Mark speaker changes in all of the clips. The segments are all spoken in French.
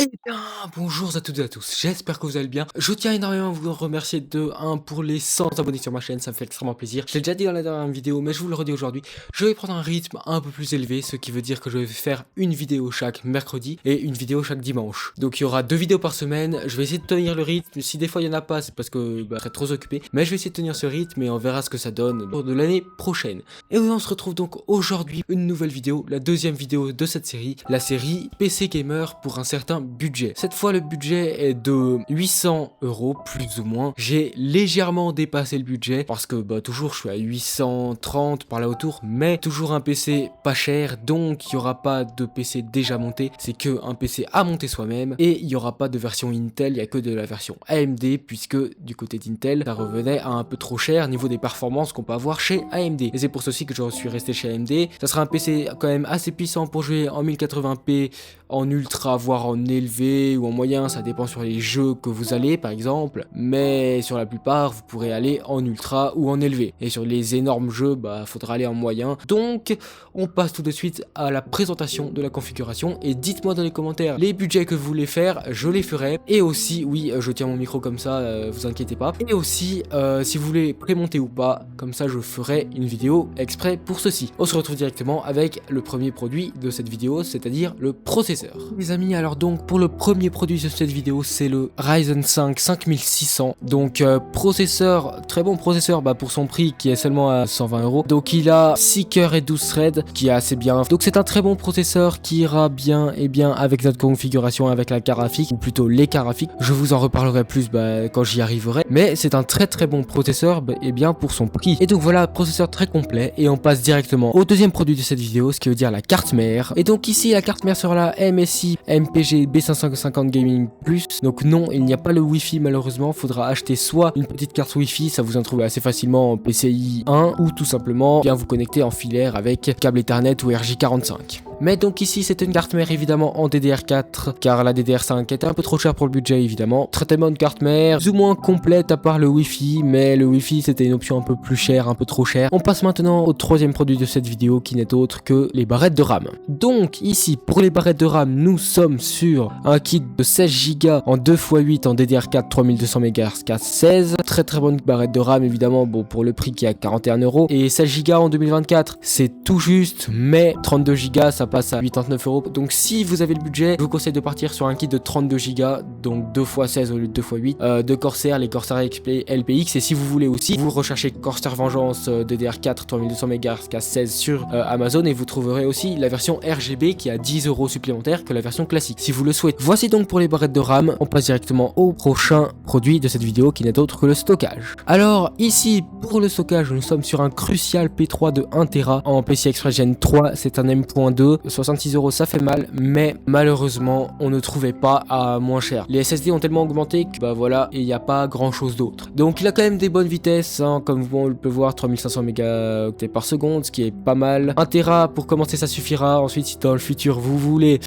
Speaker 1: Eh bien, bonjour à toutes et à tous, j'espère que vous allez bien. Je tiens énormément à vous remercier de 1 pour les 100 abonnés sur ma chaîne, ça me fait extrêmement plaisir. Je l'ai déjà dit dans la dernière vidéo, mais je vous le redis aujourd'hui. Je vais prendre un rythme un peu plus élevé, ce qui veut dire que je vais faire une vidéo chaque mercredi et une vidéo chaque dimanche. Donc il y aura 2 vidéos par semaine, je vais essayer de tenir le rythme. Si des fois il n'y en a pas, c'est parce que je serai trop occupé. Mais je vais essayer de tenir ce rythme et on verra ce que ça donne lors de l'année prochaine. Et oui, on se retrouve donc aujourd'hui, une nouvelle vidéo, la deuxième vidéo de cette série, la série PC Gamer pour un certain budget. Cette fois le budget est de 800 € plus ou moins. J'ai légèrement dépassé le budget parce que toujours je suis à 830 par là autour, mais toujours un PC pas cher, donc il n'y aura pas de PC déjà monté, c'est que un PC à monter soi-même, et il n'y aura pas de version Intel, il n'y a que de la version AMD, puisque du côté d'Intel ça revenait à un peu trop cher niveau des performances qu'on peut avoir chez AMD, et c'est pour ceci que je suis resté chez AMD. Ça sera un PC quand même assez puissant pour jouer en 1080p, en ultra, voire en élevé ou en moyen, ça dépend sur les jeux que vous allez par exemple, mais sur la plupart vous pourrez aller en ultra ou en élevé, et sur les énormes jeux faudra aller en moyen. Donc on passe tout de suite à la présentation de la configuration, et dites-moi dans les commentaires les budgets que vous voulez faire, je les ferai. Et aussi, oui, je tiens mon micro comme ça, vous inquiétez pas, et aussi si vous voulez prémonter ou pas, comme ça je ferai une vidéo exprès pour ceci. On se retrouve directement avec le premier produit de cette vidéo, c'est-à-dire le processeur. Les amis, alors donc pour le premier produit de cette vidéo, c'est le Ryzen 5 5600. Donc processeur, très bon processeur pour son prix qui est seulement à 120 €. Donc il a 6 cœurs et 12 threads qui est assez bien. Donc c'est un très bon processeur qui ira bien et bien avec notre configuration, avec la carte graphique, ou plutôt les cartes graphiques. Je vous en reparlerai plus quand j'y arriverai. Mais c'est un très très bon processeur et bien pour son prix. Et donc voilà, processeur très complet, et on passe directement au deuxième produit de cette vidéo, ce qui veut dire la carte mère. Et donc ici la carte mère sera la MSI MPG B550 Gaming Plus. Donc non, il n'y a pas le Wi-Fi malheureusement, faudra acheter soit une petite carte Wi-Fi, ça vous en trouvez assez facilement en PCI 1, ou tout simplement bien vous connecter en filaire avec câble Ethernet ou RJ45. Mais donc ici c'est une carte mère évidemment en DDR4, car la DDR5 est un peu trop chère pour le budget évidemment. Très bonne carte mère, plus ou moins complète à part le Wi-Fi, mais le Wi-Fi c'était une option un peu plus chère, un peu trop chère. On passe maintenant au troisième produit de cette vidéo, qui n'est autre que les barrettes de RAM. Donc ici pour les barrettes de RAM, nous sommes sur un kit de 16 Go en 2x8 en DDR4 3200 MHz casse 16. Très bonne barrette de RAM évidemment, bon pour le prix qui est à 41 €, et 16 Go en 2024 c'est tout juste, mais 32 Go ça passe à 89 €. Donc si vous avez le budget, je vous conseille de partir sur un kit de 32 Go, donc 2x16 au lieu de 2x8, de Corsair, les Corsair LPX. Et si vous voulez aussi, vous recherchez Corsair Vengeance DDR4 3200 MHz casse 16 sur Amazon, et vous trouverez aussi la version RGB qui a 10 € supplémentaires que la version classique si vous le souhaitez. Voici donc pour les barrettes de RAM. On passe directement au prochain produit de cette vidéo, qui n'est autre que le stockage. Alors ici pour le stockage, nous sommes sur un Crucial P3 de 1 Tera en PCI Express Gen 3. C'est un M.2, 66 € ça fait mal, mais malheureusement on ne trouvait pas à moins cher. Les SSD ont tellement augmenté que voilà, et il n'y a pas grand chose d'autre. Donc il a quand même des bonnes vitesses, comme on le peut voir, 3500 mégaoctets par seconde, ce qui est pas mal. 1 Tera pour commencer ça suffira. Ensuite si dans le futur vous voulez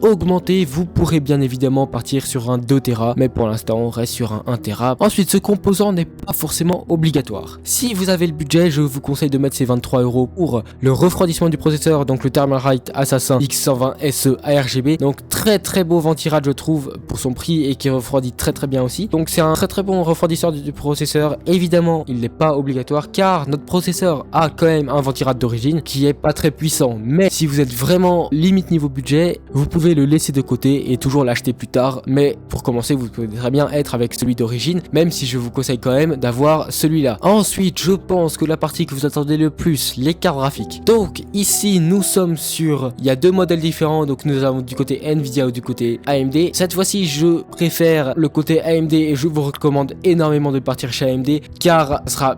Speaker 1: augmenter, vous pourrez bien évidemment partir sur un 2 Tera, mais pour l'instant on reste sur un 1 Tera. Ensuite ce composant n'est pas forcément obligatoire. Si vous avez le budget, je vous conseille de mettre ces 23 € pour le refroidissement du processeur, donc le Thermalright Assassin X120 SE ARGB. Donc très beau ventirad je trouve pour son prix, et qui refroidit très bien aussi. Donc c'est un très bon refroidisseur du processeur. Évidemment il n'est pas obligatoire, car notre processeur a quand même un ventirad d'origine qui est pas très puissant, mais si vous êtes vraiment limite niveau budget, vous pouvez le laisser de côté et toujours l'acheter plus tard. Mais pour commencer, vous pouvez très bien être avec celui d'origine, même si je vous conseille quand même d'avoir celui-là. Ensuite je pense que la partie que vous attendez le plus, les cartes graphiques. Donc ici nous sommes sur, il y a deux modèles différents, donc nous avons du côté Nvidia ou du côté AMD. Cette fois-ci je préfère le côté AMD, et je vous recommande énormément de partir chez AMD, car ça sera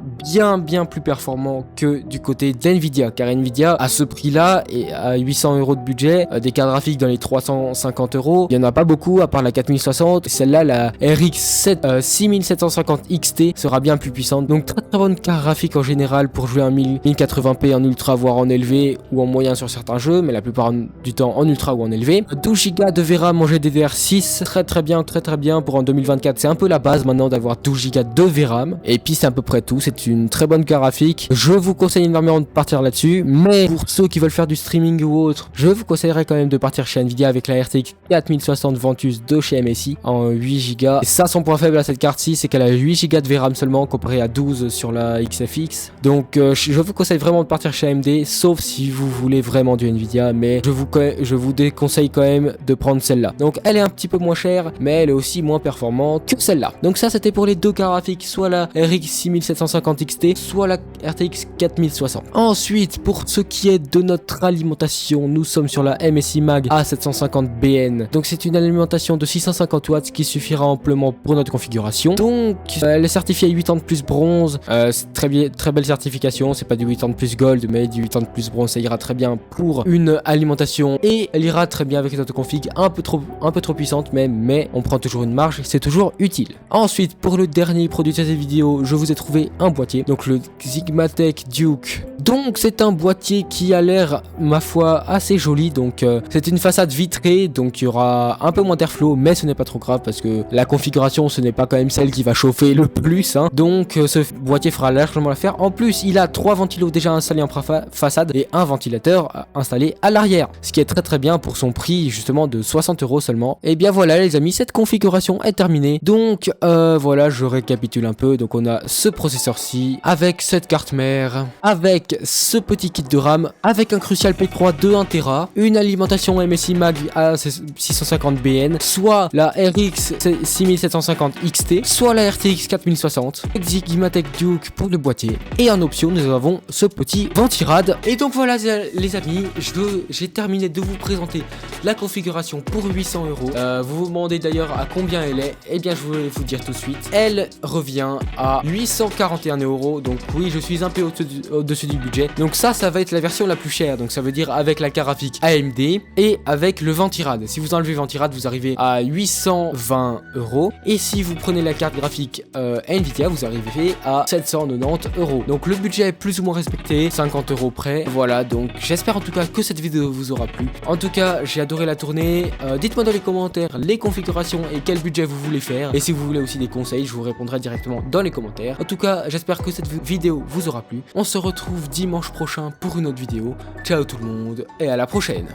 Speaker 1: bien plus performant que du côté d'Nvidia, car Nvidia à ce prix là et à 800 € de budget, des cartes graphiques dans les 350 €, il n'y en a pas beaucoup à part la 4060. Celle-là, la RX 6750 XT, sera bien plus puissante. Donc très bonne carte graphique en général pour jouer en 1080p en ultra, voire en élevé ou en moyen sur certains jeux. jeu, mais la plupart du temps en ultra ou en élevé. 12 Go de VRAM en GDDR6, très bien pour en 2024. C'est un peu la base maintenant d'avoir 12 Go de VRAM. Et puis c'est à peu près tout, c'est une très bonne carte graphique. Je vous conseille énormément de partir là-dessus, mais pour ceux qui veulent faire du streaming ou autre, je vous conseillerais quand même de partir chez Nvidia avec la RTX 4060 Ventus de chez MSI en 8 Go. Et ça, son point faible à cette carte-ci, c'est qu'elle a 8 Go de VRAM seulement comparé à 12 sur la XFX. Donc je vous conseille vraiment de partir chez AMD, sauf si vous voulez vraiment du Nvidia, mais je vous déconseille quand même de prendre celle-là. Donc elle est un petit peu moins chère, mais elle est aussi moins performante que celle-là. Donc ça, c'était pour les deux cartes graphiques, soit la RX 6750 XT, soit la RTX 4060. Ensuite, pour ce qui est de notre alimentation, nous sommes sur la MSI Mag A750BN. Donc c'est une alimentation de 650 watts qui suffira amplement pour notre configuration. Donc elle est certifiée 8 ans de plus bronze. C'est très belle certification. C'est pas du 8 ans de plus gold, mais du 8 ans de plus bronze. Ça ira très bien pour une alimentation et elle ira très bien avec notre config un peu trop puissante, mais on prend toujours une marge. C'est toujours utile. Ensuite, pour le dernier produit de cette vidéo, je vous ai trouvé un boîtier. Donc le Sigmatech Duke. Donc c'est un boîtier qui a l'air, ma foi, assez joli. Donc c'est une façade vitrée, donc il y aura un peu moins d'airflow, mais ce n'est pas trop grave parce que la configuration, ce n'est pas quand même celle qui va chauffer le plus, hein. Donc ce boîtier fera largement l'affaire. En plus, il a 3 ventilos déjà installés en façade et un ventilateur installé à l'arrière, ce qui est très bien pour son prix justement de 60 € seulement. Et bien voilà les amis, cette configuration est terminée. Donc voilà, je récapitule un peu. Donc on a ce processeur-ci avec cette carte mère, avec ce petit kit de RAM, avec un Crucial P3 de 1 Tera, une alimentation MSI Mag A650BN, soit la RX 6750 XT, soit la RTX 4060, Sigmatech Duke pour le boîtier, et en option nous avons ce petit ventirad. Et donc voilà les amis, j'ai terminé de vous présenter la configuration pour 800 €. Vous vous demandez d'ailleurs à combien elle est. Eh bien je vais vous dire tout de suite, elle revient à 841 €. Donc oui, je suis un peu au-dessus du budget. Donc ça va être la version la plus chère. Donc ça veut dire avec la carte graphique AMD et avec le ventirad. Si vous enlevez le ventirad, vous arrivez à 820 €. Et si vous prenez la carte graphique Nvidia, vous arrivez à 790 €. Donc le budget est plus ou moins respecté, 50 € près. Voilà, donc j'espère en tout cas que cette vidéo vous aura plu. En tout cas, j'ai adoré la tournée. Dites-moi dans les commentaires les configurations et quel budget vous voulez faire. Et si vous voulez aussi des conseils, je vous répondrai directement dans les commentaires. En tout cas, j'espère que cette vidéo vous aura plu. On se retrouve dimanche prochain pour une autre vidéo. Ciao tout le monde et à la prochaine.